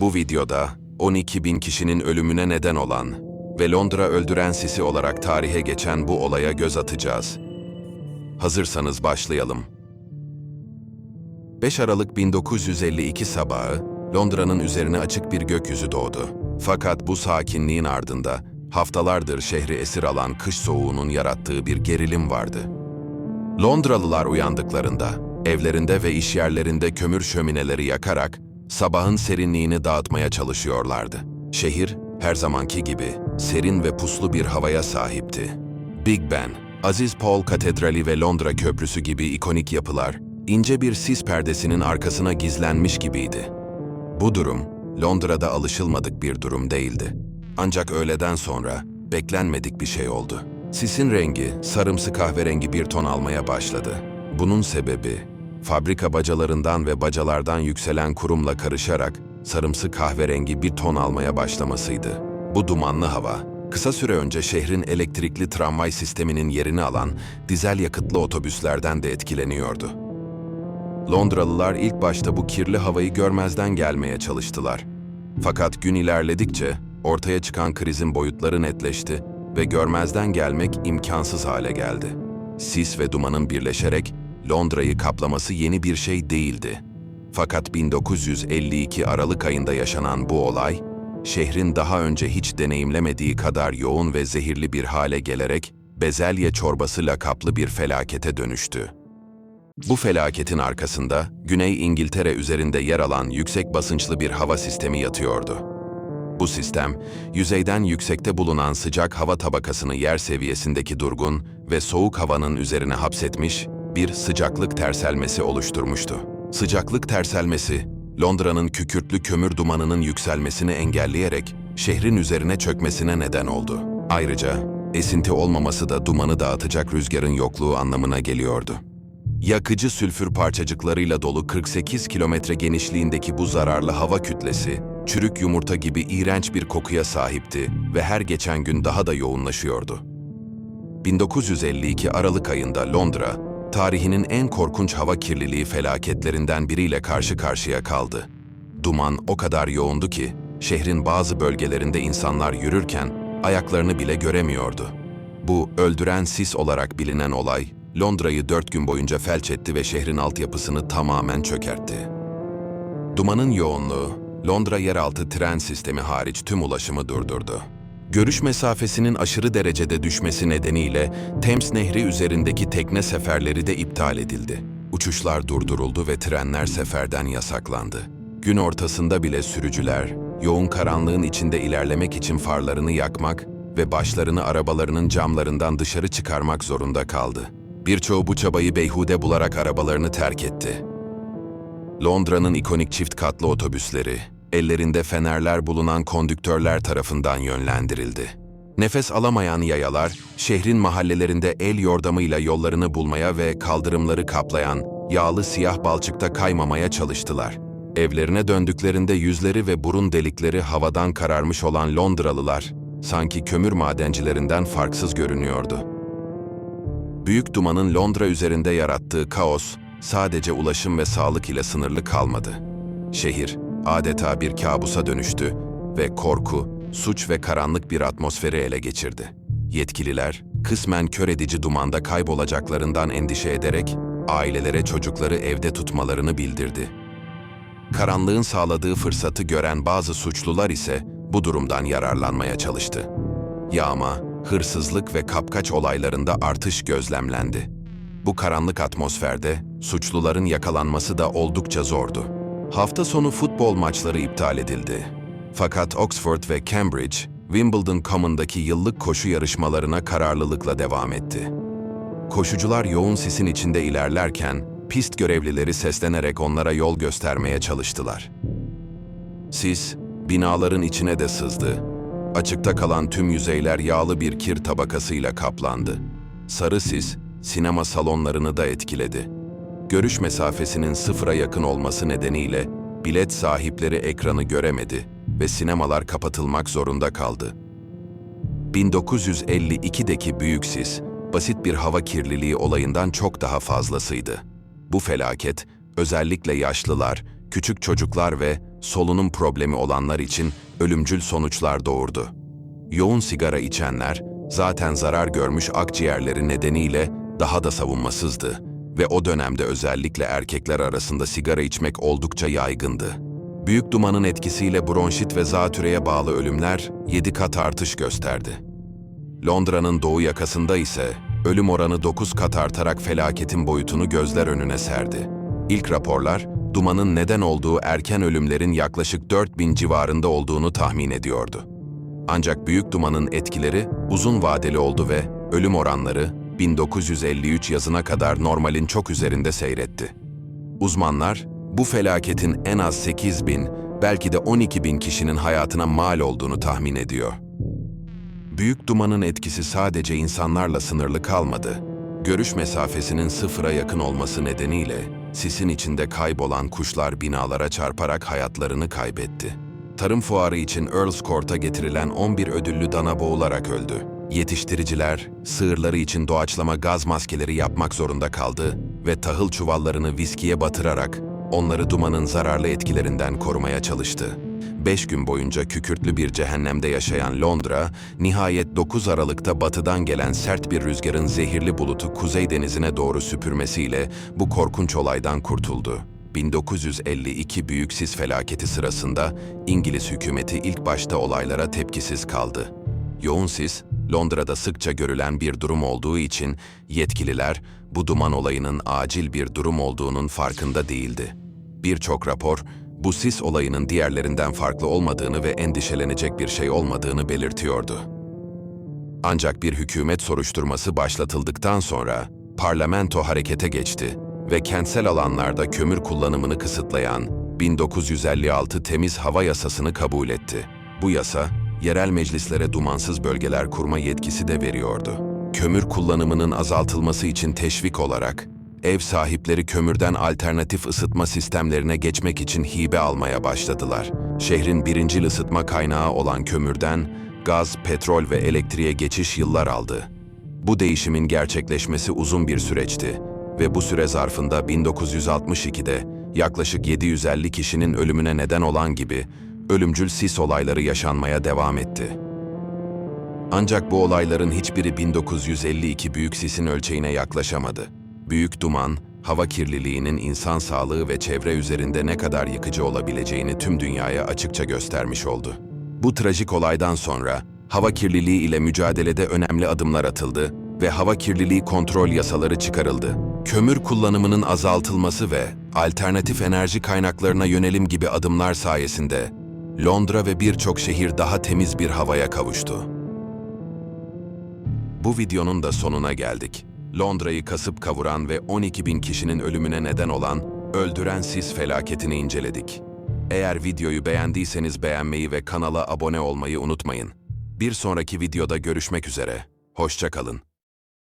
Bu videoda 12 bin kişinin ölümüne neden olan ve Londra öldüren sisi olarak tarihe geçen bu olaya göz atacağız. Hazırsanız başlayalım. 5 Aralık 1952 sabahı Londra'nın üzerine açık bir gökyüzü doğdu. Fakat bu sakinliğin ardında haftalardır şehri esir alan kış soğuğunun yarattığı bir gerilim vardı. Londralılar uyandıklarında evlerinde ve iş yerlerinde kömür şömineleri yakarak sabahın serinliğini dağıtmaya çalışıyorlardı. Şehir her zamanki gibi serin ve puslu bir havaya sahipti. Big Ben, Aziz Paul Katedrali ve Londra Köprüsü gibi ikonik yapılar ince bir sis perdesinin arkasına gizlenmiş gibiydi. Bu durum Londra'da alışılmadık bir durum değildi. Ancak öğleden sonra beklenmedik bir şey oldu. Sisin rengi sarımsı kahverengi bir ton almaya başladı. Bunun sebebi fabrika bacalarından ve bacalardan yükselen kurumla karışarak sarımsı kahverengi bir ton almaya başlamasıydı. Bu dumanlı hava, kısa süre önce şehrin elektrikli tramvay sisteminin yerini alan dizel yakıtlı otobüslerden de etkileniyordu. Londralılar ilk başta bu kirli havayı görmezden gelmeye çalıştılar. Fakat gün ilerledikçe ortaya çıkan krizin boyutları netleşti ve görmezden gelmek imkansız hale geldi. Sis ve dumanın birleşerek Londra'yı kaplaması yeni bir şey değildi. Fakat 1952 Aralık ayında yaşanan bu olay, şehrin daha önce hiç deneyimlemediği kadar yoğun ve zehirli bir hale gelerek bezelye çorbası lakaplı bir felakete dönüştü. Bu felaketin arkasında Güney İngiltere üzerinde yer alan yüksek basınçlı bir hava sistemi yatıyordu. Bu sistem, yüzeyden yüksekte bulunan sıcak hava tabakasını yer seviyesindeki durgun ve soğuk havanın üzerine hapsetmiş, bir sıcaklık terselmesi oluşturmuştu. Sıcaklık terselmesi, Londra'nın kükürtlü kömür dumanının yükselmesini engelleyerek şehrin üzerine çökmesine neden oldu. Ayrıca esinti olmaması da dumanı dağıtacak rüzgarın yokluğu anlamına geliyordu. Yakıcı sülfür parçacıklarıyla dolu 48 kilometre genişliğindeki bu zararlı hava kütlesi, çürük yumurta gibi iğrenç bir kokuya sahipti ve her geçen gün daha da yoğunlaşıyordu. 1952 Aralık ayında Londra, tarihinin en korkunç hava kirliliği felaketlerinden biriyle karşı karşıya kaldı. Duman o kadar yoğundu ki, şehrin bazı bölgelerinde insanlar yürürken ayaklarını bile göremiyordu. Bu öldüren sis olarak bilinen olay, Londra'yı 4 gün boyunca felç etti ve şehrin altyapısını tamamen çökertti. Dumanın yoğunluğu, Londra yeraltı tren sistemi hariç tüm ulaşımı durdurdu. Görüş mesafesinin aşırı derecede düşmesi nedeniyle Thames Nehri üzerindeki tekne seferleri de iptal edildi. Uçuşlar durduruldu ve trenler seferden yasaklandı. Gün ortasında bile sürücüler, yoğun karanlığın içinde ilerlemek için farlarını yakmak ve başlarını arabalarının camlarından dışarı çıkarmak zorunda kaldı. Birçoğu bu çabayı beyhude bularak arabalarını terk etti. Londra'nın ikonik çift katlı otobüsleri, ellerinde fenerler bulunan kondüktörler tarafından yönlendirildi. Nefes alamayan yayalar, şehrin mahallelerinde el yordamıyla yollarını bulmaya ve kaldırımları kaplayan yağlı siyah balçıkta kaymamaya çalıştılar. Evlerine döndüklerinde yüzleri ve burun delikleri havadan kararmış olan Londralılar, sanki kömür madencilerinden farksız görünüyordu. Büyük dumanın Londra üzerinde yarattığı kaos, sadece ulaşım ve sağlık ile sınırlı kalmadı. Şehir, adeta bir kabusa dönüştü ve korku, suç ve karanlık bir atmosferi ele geçirdi. Yetkililer, kısmen kör edici dumanda kaybolacaklarından endişe ederek, ailelere çocukları evde tutmalarını bildirdi. Karanlığın sağladığı fırsatı gören bazı suçlular ise bu durumdan yararlanmaya çalıştı. Yağma, hırsızlık ve kapkaç olaylarında artış gözlemlendi. Bu karanlık atmosferde suçluların yakalanması da oldukça zordu. Hafta sonu futbol maçları iptal edildi. Fakat Oxford ve Cambridge, Wimbledon Common'daki yıllık koşu yarışmalarına kararlılıkla devam etti. Koşucular yoğun sisin içinde ilerlerken, pist görevlileri seslenerek onlara yol göstermeye çalıştılar. Sis, binaların içine de sızdı. Açıkta kalan tüm yüzeyler yağlı bir kir tabakasıyla kaplandı. Sarı sis, sinema salonlarını da etkiledi. Görüş mesafesinin sıfıra yakın olması nedeniyle bilet sahipleri ekranı göremedi ve sinemalar kapatılmak zorunda kaldı. 1952'deki büyük sis, basit bir hava kirliliği olayından çok daha fazlasıydı. Bu felaket, özellikle yaşlılar, küçük çocuklar ve solunum problemi olanlar için ölümcül sonuçlar doğurdu. Yoğun sigara içenler, zaten zarar görmüş akciğerleri nedeniyle daha da savunmasızdı ve o dönemde özellikle erkekler arasında sigara içmek oldukça yaygındı. Büyük dumanın etkisiyle bronşit ve zatürreye bağlı ölümler 7 kat artış gösterdi. Londra'nın doğu yakasında ise ölüm oranı 9 kat artarak felaketin boyutunu gözler önüne serdi. İlk raporlar, dumanın neden olduğu erken ölümlerin yaklaşık 4000 civarında olduğunu tahmin ediyordu. Ancak büyük dumanın etkileri uzun vadeli oldu ve ölüm oranları 1953 yazına kadar normalin çok üzerinde seyretti. Uzmanlar, bu felaketin en az 8.000, belki de 12.000 kişinin hayatına mal olduğunu tahmin ediyor. Büyük dumanın etkisi sadece insanlarla sınırlı kalmadı. Görüş mesafesinin sıfıra yakın olması nedeniyle sisin içinde kaybolan kuşlar binalara çarparak hayatlarını kaybetti. Tarım fuarı için Earls Court'a getirilen 11 ödüllü dana boğularak öldü. Yetiştiriciler, sığırları için doğaçlama gaz maskeleri yapmak zorunda kaldı ve tahıl çuvallarını viskiye batırarak onları dumanın zararlı etkilerinden korumaya çalıştı. 5 gün boyunca kükürtlü bir cehennemde yaşayan Londra, nihayet 9 Aralık'ta batıdan gelen sert bir rüzgarın zehirli bulutu Kuzey Denizi'ne doğru süpürmesiyle bu korkunç olaydan kurtuldu. 1952 Büyük Sis Felaketi sırasında İngiliz hükümeti ilk başta olaylara tepkisiz kaldı. Yoğun sis, Londra'da sıkça görülen bir durum olduğu için yetkililer bu duman olayının acil bir durum olduğunun farkında değildi. Birçok rapor, bu sis olayının diğerlerinden farklı olmadığını ve endişelenecek bir şey olmadığını belirtiyordu. Ancak bir hükümet soruşturması başlatıldıktan sonra parlamento harekete geçti ve kentsel alanlarda kömür kullanımını kısıtlayan 1956 Temiz Hava Yasası'nı kabul etti. Bu yasa, yerel meclislere dumansız bölgeler kurma yetkisi de veriyordu. Kömür kullanımının azaltılması için teşvik olarak, ev sahipleri kömürden alternatif ısıtma sistemlerine geçmek için hibe almaya başladılar. Şehrin birincil ısıtma kaynağı olan kömürden gaz, petrol ve elektriğe geçiş yıllar aldı. Bu değişimin gerçekleşmesi uzun bir süreçti ve bu süre zarfında 1962'de yaklaşık 750 kişinin ölümüne neden olan gibi ölümcül sis olayları yaşanmaya devam etti. Ancak bu olayların hiçbiri 1952 Büyük Sis'in ölçeğine yaklaşamadı. Büyük duman, hava kirliliğinin insan sağlığı ve çevre üzerinde ne kadar yıkıcı olabileceğini tüm dünyaya açıkça göstermiş oldu. Bu trajik olaydan sonra hava kirliliği ile mücadelede önemli adımlar atıldı ve hava kirliliği kontrol yasaları çıkarıldı. Kömür kullanımının azaltılması ve alternatif enerji kaynaklarına yönelim gibi adımlar sayesinde Londra ve birçok şehir daha temiz bir havaya kavuştu. Bu videonun da sonuna geldik. Londra'yı kasıp kavuran ve 12.000 kişinin ölümüne neden olan öldüren sis felaketini inceledik. Eğer videoyu beğendiyseniz beğenmeyi ve kanala abone olmayı unutmayın. Bir sonraki videoda görüşmek üzere. Hoşça kalın.